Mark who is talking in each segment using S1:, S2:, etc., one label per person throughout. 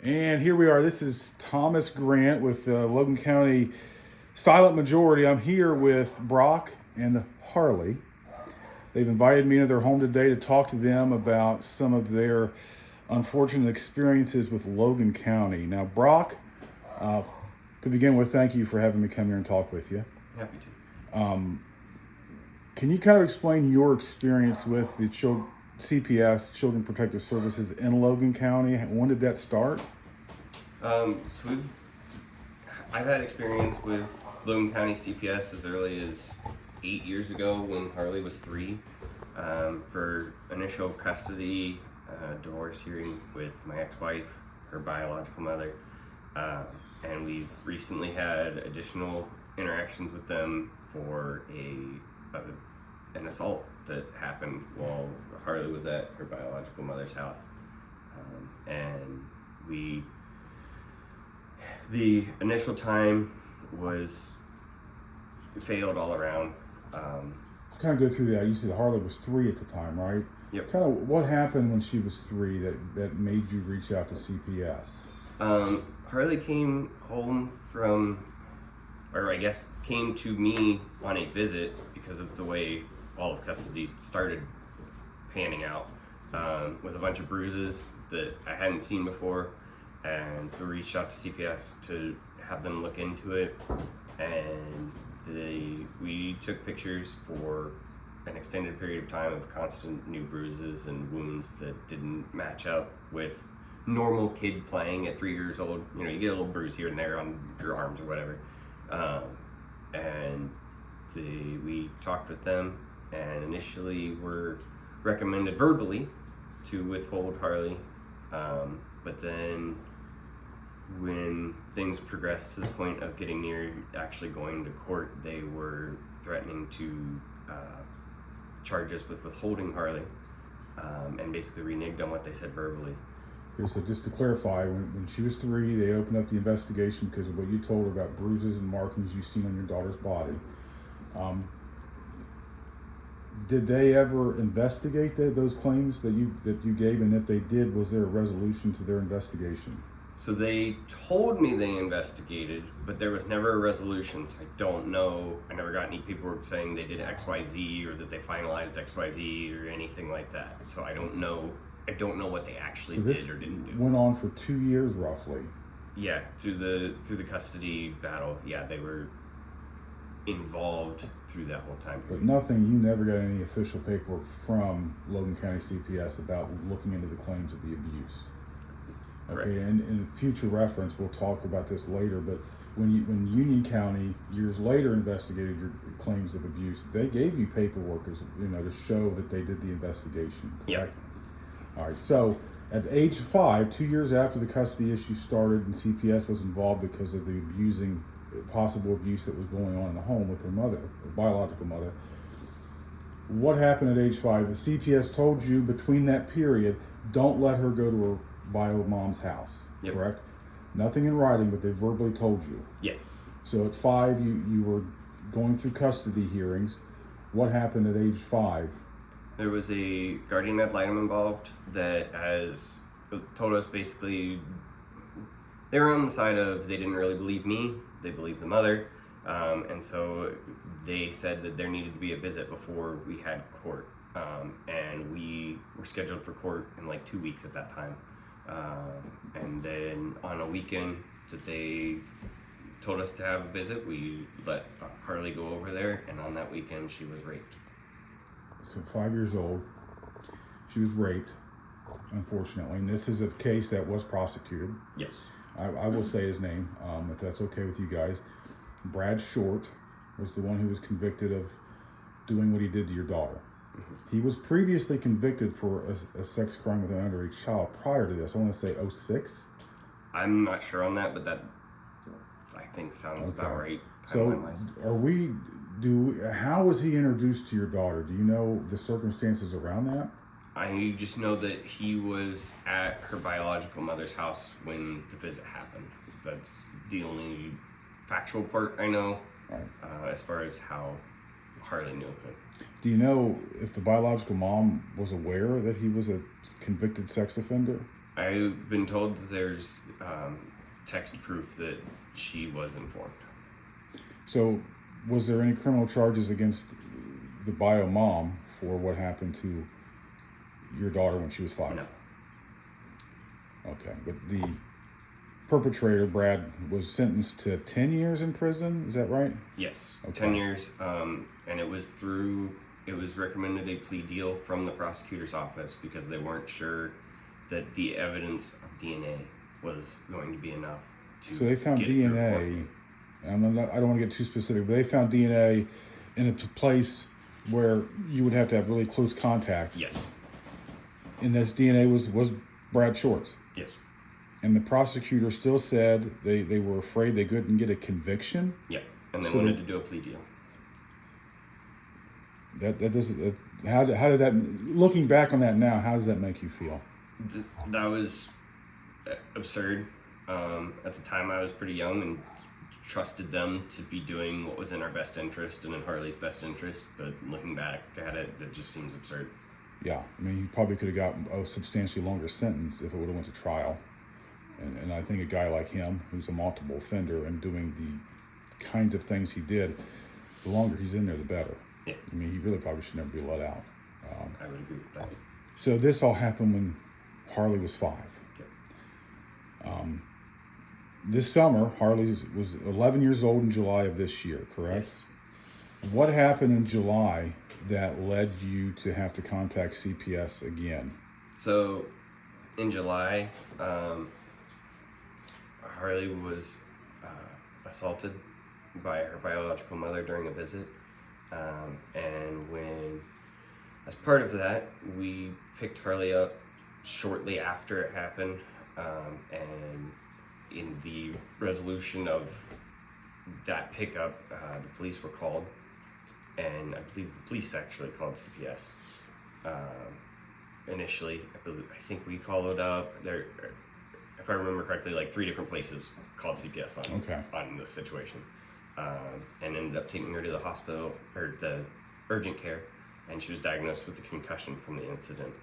S1: And here we are. This is Thomas Grant with Logan County Silent Majority. I'm here with Brock and Harley. They've invited me into their home today to talk to them about some of their unfortunate experiences with Logan County. Now, Brock, to begin with, thank you for having me come here and talk with you.
S2: Happy to.
S1: Can you kind of explain your experience with the CPS, Children Protective Services in Logan County? When did that start?
S2: I've had experience with Logan County CPS as early as 8 years ago when Harley was 3, for initial custody, divorce hearing with my ex-wife, her biological mother, and we've recently had additional interactions with them for an assault that happened while Harley was at her biological mother's house, and the initial time failed all around.
S1: Let's kind of go through that. You said Harley was 3 at the time, right?
S2: Yep.
S1: Kind of what happened when she was 3 that made you reach out to CPS?
S2: Harley came home came to me on a visit because of the way all of custody started panning out, with a bunch of bruises that I hadn't seen before. And so we reached out to CPS to have them look into it, and we took pictures for an extended period of time of constant new bruises and wounds that didn't match up with normal kid playing at 3 years old. You know, you get a little bruise here and there on your arms or whatever. We talked with them, and initially were recommended verbally to withhold Harley, but then when things progressed to the point of getting near actually going to court, they were threatening to charge us with withholding Harley, and basically reneged on what they said verbally.
S1: Okay, so just to clarify, when she was 3, they opened up the investigation because of what you told her about bruises and markings you've seen on your daughter's body. Did they ever investigate those claims that you gave? And if they did, was there a resolution to their investigation?
S2: So they told me they investigated, but there was never a resolution. So I don't know. I never got any paperwork saying they did XYZ or that they finalized XYZ or anything like that. So I don't know. I don't know what they actually did or didn't do.
S1: Went on for 2 years roughly.
S2: Yeah, through the custody battle. Yeah, they were involved through that whole time period.
S1: But nothing. You never got any official paperwork from Logan County CPS about looking into the claims of the abuse. Okay,
S2: Correct.
S1: And in future reference, we'll talk about this later, but when Union County years later investigated your claims of abuse, they gave you paperwork to show that they did the investigation, correct?
S2: Yep.
S1: All right, so at the age of 5, 2 years after the custody issue started and CPS was involved because of the possible abuse that was going on in the home with her mother, her biological mother, what happened at age 5? The CPS told you between that period, don't let her go to her bio mom's house,
S2: Yep.
S1: Correct? Nothing in writing, but they verbally told you.
S2: Yes.
S1: So at 5, you were going through custody hearings. What happened at age 5?
S2: There was a guardian ad litem involved that told us basically they were on the side of they didn't really believe me, they believed the mother, and so they said that there needed to be a visit before we had court, and we were scheduled for court in like 2 weeks at that time, and then on a weekend that they told us to have a visit, we let Harley go over there, and on that weekend she was raped.
S1: So 5 years old, she was raped, unfortunately, and this is a case that was prosecuted.
S2: Yes.
S1: I will say his name, if that's okay with you guys. Brad Short was the one who was convicted of doing what he did to your daughter. Mm-hmm. He was previously convicted for a sex crime with an underage child prior to this. I want to say 06.
S2: I'm not sure on that, but that I think sounds about right.
S1: So how was he introduced to your daughter? Do you know the circumstances around that?
S2: I just know that he was at her biological mother's house when the visit happened. That's the only factual part I know,
S1: right.
S2: As far as how Harley knew him.
S1: Do you know if the biological mom was aware that he was a convicted sex offender?
S2: I've been told that there's text proof that she was informed.
S1: So, was there any criminal charges against the bio mom for what happened to your daughter when she was 5?
S2: No.
S1: Okay, but the perpetrator, Brad, was sentenced to 10 years in prison. Is that right?
S2: Yes,
S1: Okay.
S2: 10 years, and it was recommended a plea deal from the prosecutor's office because they weren't sure that the evidence of DNA was going to be enough to
S1: So they found
S2: get it through
S1: DNA.
S2: court.
S1: I don't want to get too specific, but they found DNA in a place where you would have to have really close contact.
S2: Yes,
S1: And this DNA was Brad Short's.
S2: yes,
S1: And the prosecutor still said they were afraid they couldn't get a conviction.
S2: yeah, and they
S1: So
S2: wanted to do a plea deal.
S1: That doesn't. How did that? Looking back on that now, how does that make you feel?
S2: That was absurd. At the time, I was pretty young and trusted them to be doing what was in our best interest and in Harley's best interest. But looking back at it, that just seems absurd.
S1: Yeah, I mean, you probably could have gotten a substantially longer sentence if it would have went to trial. And I think a guy like him, who's a multiple offender and doing the kinds of things he did, the longer he's in there, the better.
S2: Yeah,
S1: I mean, he really probably should never be let out.
S2: I would agree with that.
S1: So this all happened when Harley was 5.
S2: Yeah.
S1: This summer, Harley was 11 years old in July of this year, correct?
S2: Yes.
S1: What happened in July that led you to have to contact CPS again?
S2: So, in July, Harley was assaulted by her biological mother during a visit. And as part of that, we picked Harley up shortly after it happened. And in the resolution of that pickup, the police were called. And I believe the police actually called CPS. Initially, I think we followed up there. If I remember correctly, like 3 different places called CPS on this situation, and ended up taking her to the hospital or the urgent care, and she was diagnosed with a concussion from the incident.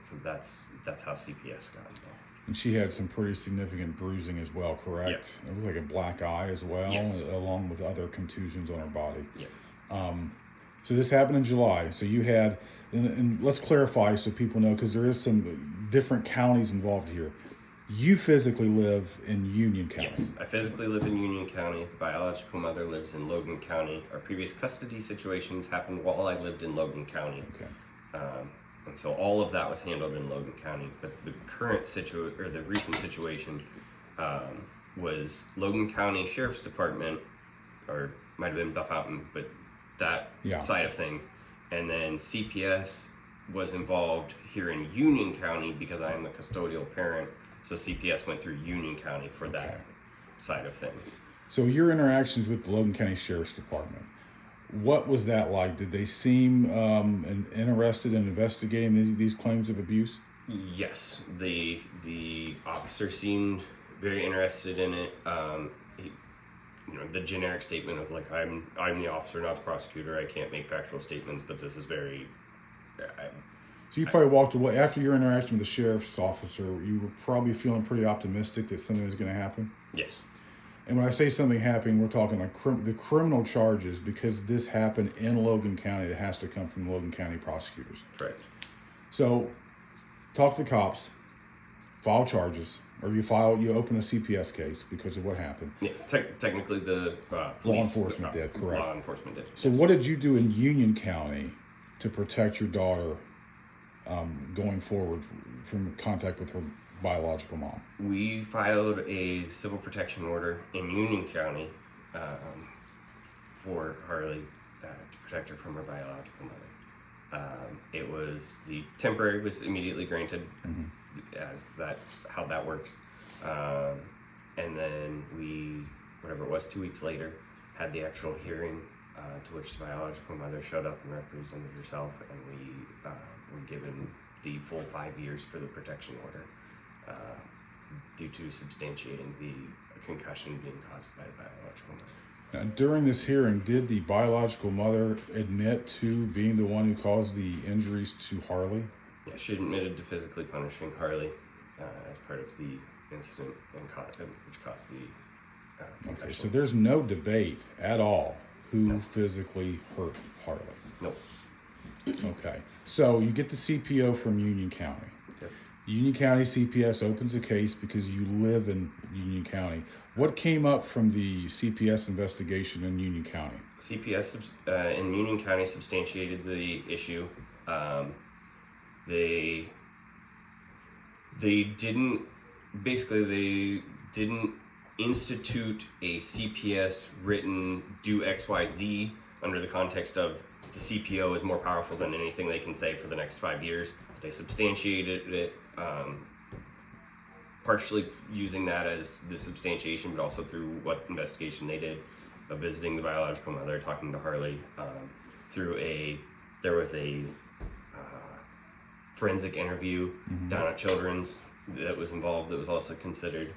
S2: So that's how CPS got involved.
S1: And she had some pretty significant bruising as well, correct?
S2: Yeah.
S1: It was like a black eye as well,
S2: Yes.
S1: along with other contusions on her body.
S2: Yeah.
S1: So this happened in July. So you had, and let's clarify so people know, because there is some different counties involved here. You physically live in Union County.
S2: Yes, I physically live in Union County. The biological mother lives in Logan County. Our previous custody situations happened while I lived in Logan County.
S1: Okay.
S2: And so all of that was handled in Logan County. But the the recent situation was Logan County Sheriff's Department, or might have been Buff Fountain, but that side of things. And then CPS was involved here in Union County because I am the custodial parent. So CPS went through Union County for that side of things.
S1: So your interactions with the Logan County Sheriff's Department, what was that like? Did they seem interested in investigating these claims of abuse?
S2: Yes, the officer seemed very interested in it. The generic statement of like I'm the officer, not the prosecutor. I can't make factual statements, but this is very.
S1: So you probably walked away after your interaction with the sheriff's officer. You were probably feeling pretty optimistic that something was going to happen.
S2: Yes.
S1: And when I say something happening, we're talking like the criminal charges, because this happened in Logan County. It has to come from Logan County prosecutors.
S2: Correct.
S1: So, talk to the cops, file charges, or you open a CPS case because of what happened.
S2: Yeah, technically the police,
S1: law enforcement did, correct?
S2: Law enforcement did.
S1: So, what did you do in Union County to protect your daughter going forward from contact with her biological mom?
S2: We filed a civil protection order in Union County for Harley to protect her from her biological mother. The temporary was immediately granted, as that's how that works. And then we, whatever it was, 2 weeks later, had the actual hearing to which the biological mother showed up and represented herself, and we were given the full 5 years for the protection order due to substantiating the concussion being caused by the biological mother.
S1: Now, during this hearing, did the biological mother admit to being the one who caused the injuries to Harley?
S2: Yeah, she admitted to physically punishing Harley as part of the incident which caused the
S1: Okay,
S2: concussion.
S1: so there's no debate at all who
S2: No.
S1: physically hurt Harley.
S2: Nope.
S1: Okay, so you get the CPO from Union County.
S2: Yep.
S1: Union County CPS opens a case because you live in Union County. What came up from the CPS investigation in Union County?
S2: CPS in Union County substantiated the issue. They didn't institute a CPS written do XYZ under the context of the CPO is more powerful than anything they can say for the next 5 years. They substantiated it, partially using that as the substantiation, but also through what investigation they did of visiting the biological mother, talking to Harley. There was a forensic interview down at Children's that was involved, that was also considered.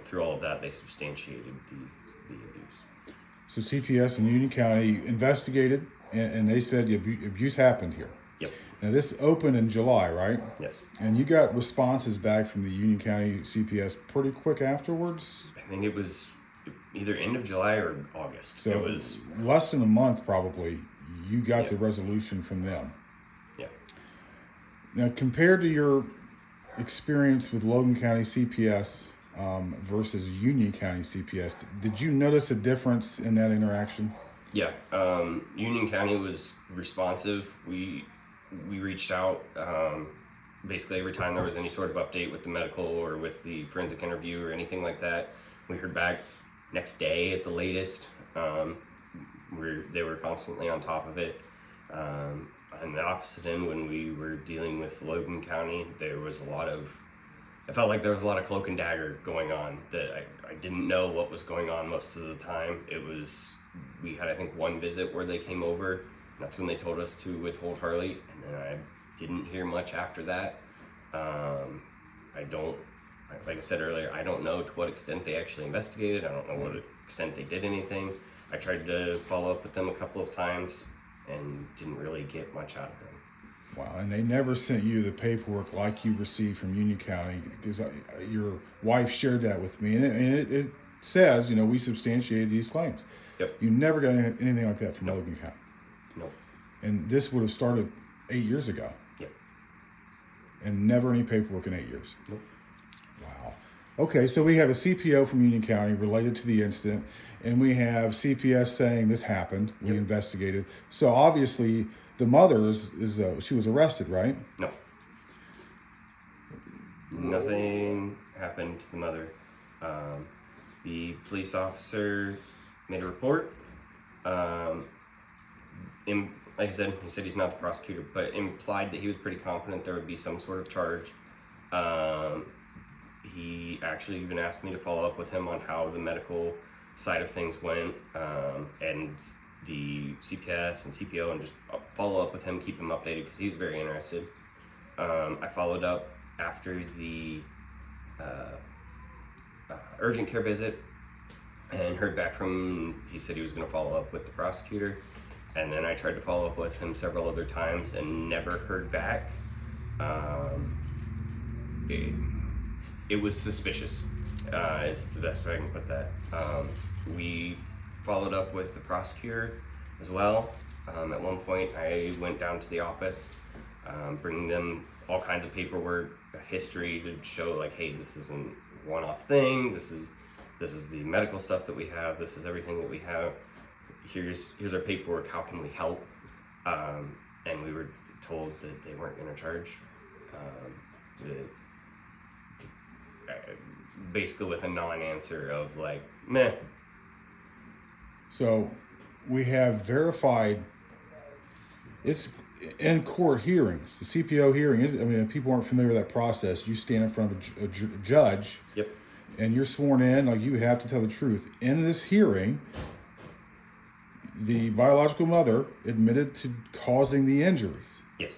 S2: Through all of that, they substantiated the abuse.
S1: So CPS in Union County investigated, and they said the abuse happened here.
S2: Yep.
S1: Now this opened in July, right?
S2: Yes.
S1: And you got responses back from the Union County CPS pretty quick afterwards?
S2: I think it was either end of July or August.
S1: So
S2: it was
S1: less than a month probably, you got
S2: Yep.
S1: the resolution from them.
S2: Yeah.
S1: Now compared to your experience with Logan County CPS versus Union County CPS, did you notice a difference in that interaction?
S2: Yeah. Union County was responsive. We reached out basically every time there was any sort of update with the medical or with the forensic interview or anything like that. We heard back next day at the latest. They were constantly on top of it. On the opposite end, when we were dealing with Logan County, I felt like there was a lot of cloak and dagger going on that I didn't know what was going on most of the time. We had, I think, one visit where they came over, and that's when they told us to withhold Harley, and then I didn't hear much after that. Like I said earlier, I don't know to what extent they actually investigated. I don't know what extent they did anything. I tried to follow up with them a couple of times and didn't really get much out of them.
S1: Wow, and they never sent you the paperwork like you received from Union County, because your wife shared that with me, and it says, we substantiated these claims.
S2: Yep.
S1: You never got anything like that from Logan County.
S2: Nope.
S1: And this would have started 8 years ago.
S2: Yep.
S1: And never any paperwork in 8 years.
S2: Nope.
S1: Wow. Okay, so we have a CPO from Union County related to the incident, and we have CPS saying this happened. We investigated. So obviously the mother she was arrested, right?
S2: No. Nothing happened to the mother. The police officer made a report. Like I said, he said he's not the prosecutor, but implied that he was pretty confident there would be some sort of charge. He actually even asked me to follow up with him on how the medical side of things went, and the CPS and CPO, and just follow up with him, keep him updated, because he was very interested. I followed up after the urgent care visit and heard back from, he said he was going to follow up with the prosecutor, and then I tried to follow up with him several other times and never heard back. It was suspicious, is the best way I can put that. We followed up with the prosecutor as well. At one point I went down to the office, bringing them all kinds of paperwork, a history to show like, hey, this isn't a one-off thing, this is the medical stuff that we have, this is everything that we have, here's our paperwork, how can we help? And we were told that they weren't going to charge. Basically with a non-answer of like, meh.
S1: So we have verified, it's in court hearings, the CPO hearing is, if people aren't familiar with that process, you stand in front of a judge.
S2: Yep.
S1: And you're sworn in, like you have to tell the truth. In this hearing, the biological mother admitted to causing the injuries.
S2: Yes.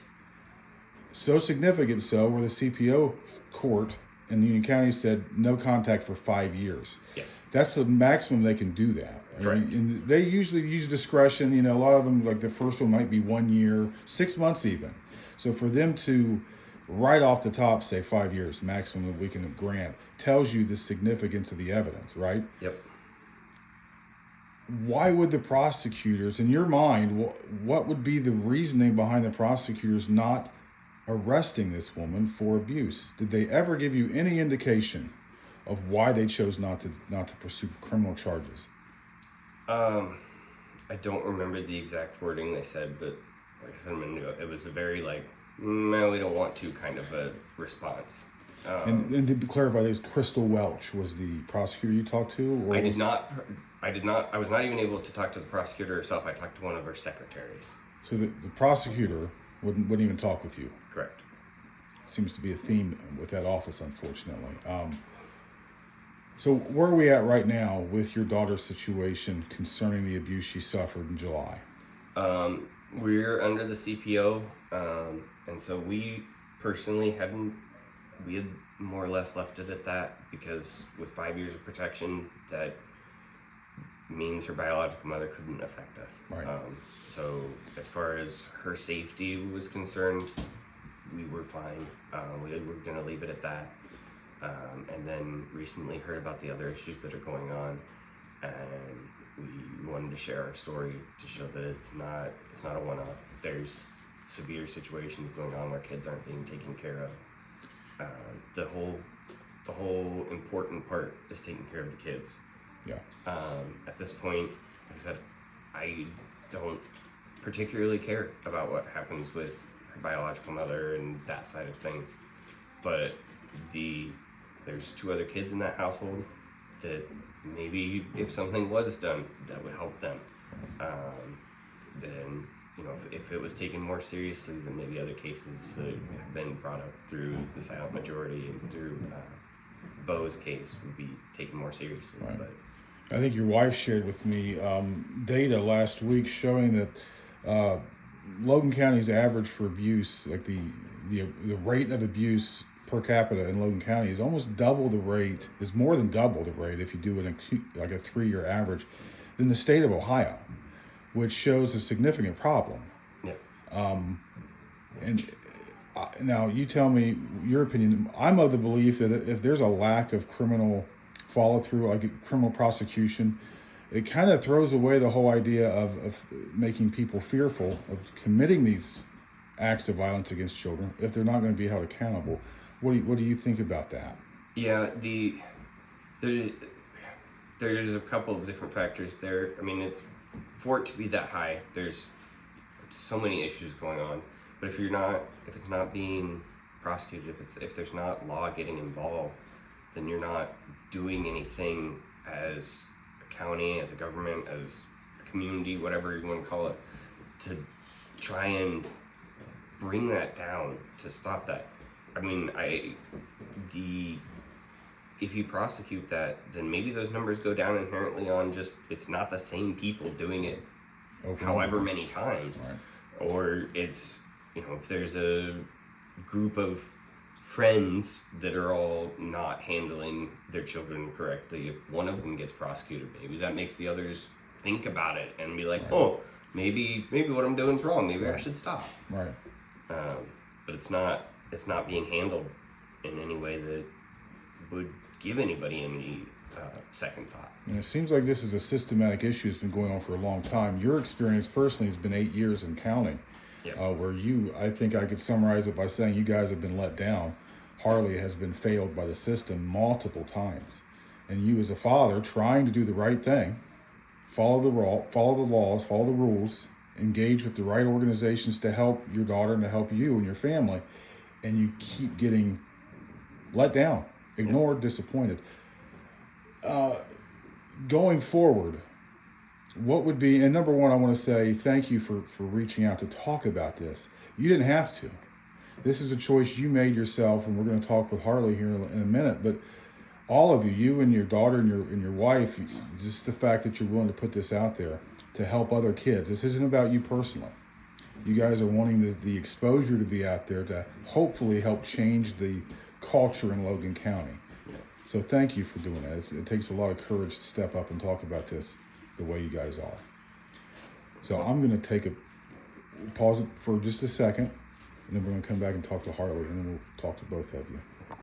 S1: So significant so where the CPO court in Union County said no contact for 5 years.
S2: Yes.
S1: That's the maximum they can do that.
S2: Correct.
S1: And they usually use discretion. You know, a lot of them, like the first one might be 1 year, 6 months even. So for them to right off the top say 5 years maximum that we can grant tells you the significance of the evidence, right?
S2: Yep.
S1: Why would the prosecutors, in your mind, what would be the reasoning behind the prosecutors not arresting this woman for abuse? Did they ever give you any indication of why they chose not to pursue criminal charges?
S2: I don't remember the exact wording they said, but like I said, it was a very like, no, we don't want to kind of a response.
S1: And to clarify, it was Crystal Welch was the prosecutor you talked to? Or
S2: I did not. I was not even able to talk to the prosecutor herself. I talked to one of her secretaries.
S1: So the prosecutor wouldn't even talk with you?
S2: Correct.
S1: Seems to be a theme with that office, unfortunately. So where are we at right now with your daughter's situation concerning the abuse she suffered in July?
S2: We're under the CPO, and so we personally had more or less left it at that, because with 5 years of protection, that means her biological mother couldn't affect us.
S1: Right.
S2: So as far as her safety was concerned, we were fine. We were going to leave it at that. And then recently heard about the other issues that are going on, and we wanted to share our story to show that it's not a one-off. There's severe situations going on where kids aren't being taken care of. The whole important part is taking care of the kids.
S1: Yeah.
S2: At this point, like I said, I don't particularly care about what happens with her biological mother and that side of things, but there's 2 other kids in that household that maybe if something was done, that would help them. Then, you know, if it was taken more seriously than maybe other cases that have been brought up through the silent majority and through Bo's case, would be taken more seriously.
S1: Right.
S2: But
S1: I think your wife shared with me data last week showing that Logan County's average for abuse, like the rate of abuse per capita in Logan County, is almost double the rate, is more than double the rate if you do it like a 3-year average, than the state of Ohio, which shows a significant problem.
S2: yeah.
S1: And now you tell me your opinion. I'm of the belief that if there's a lack of criminal follow-through, like criminal prosecution, it kind of throws away the whole idea of making people fearful of committing these acts of violence against children if they're not going to be held accountable. What do you think about that?
S2: Yeah, there's a couple of different factors there. I mean, it's for it to be that high, there's so many issues going on. But if it's not being prosecuted, if there's not law getting involved, then you're not doing anything as a county, as a government, as a community, whatever you want to call it, to try and bring that down, to stop that. I mean, if you prosecute that, then maybe those numbers go down inherently on just, it's not the same people doing it however many times.
S1: Right.
S2: Or it's, you know, if there's a group of friends that are all not handling their children correctly, if one of them gets prosecuted, maybe that makes the others think about it and be like, right. Oh, maybe what I'm doing is wrong. Maybe I should stop.
S1: Right.
S2: But it's not being handled in any way that would give anybody any second thought.
S1: And it seems like this is a systematic issue that's been going on for a long time. Your experience personally has been 8 years in counting.
S2: Yep.
S1: Where I think I could summarize it by saying you guys have been let down. HARLEY has been failed by the system multiple times. And you as a father trying to do the right thing, follow the laws, follow the rules, engage with the right organizations to help your daughter and to help you and your family, and you keep getting let down, ignored, disappointed. Going forward, what would be, and number one, I want to say thank you for reaching out to talk about this. You didn't have to. This is a choice you made yourself, and we're going to talk with HARLEY here in a minute, but all of you and your daughter and your wife, just the fact that you're willing to put this out there to help other kids. This isn't about you personally. You guys are wanting the exposure to be out there to hopefully help change the culture in Logan County. So thank you for doing that. It takes a lot of courage to step up and talk about this the way you guys are. So I'm going to take a pause it for just a second, and then we're going to come back and talk to Harley, and then we'll talk to both of you.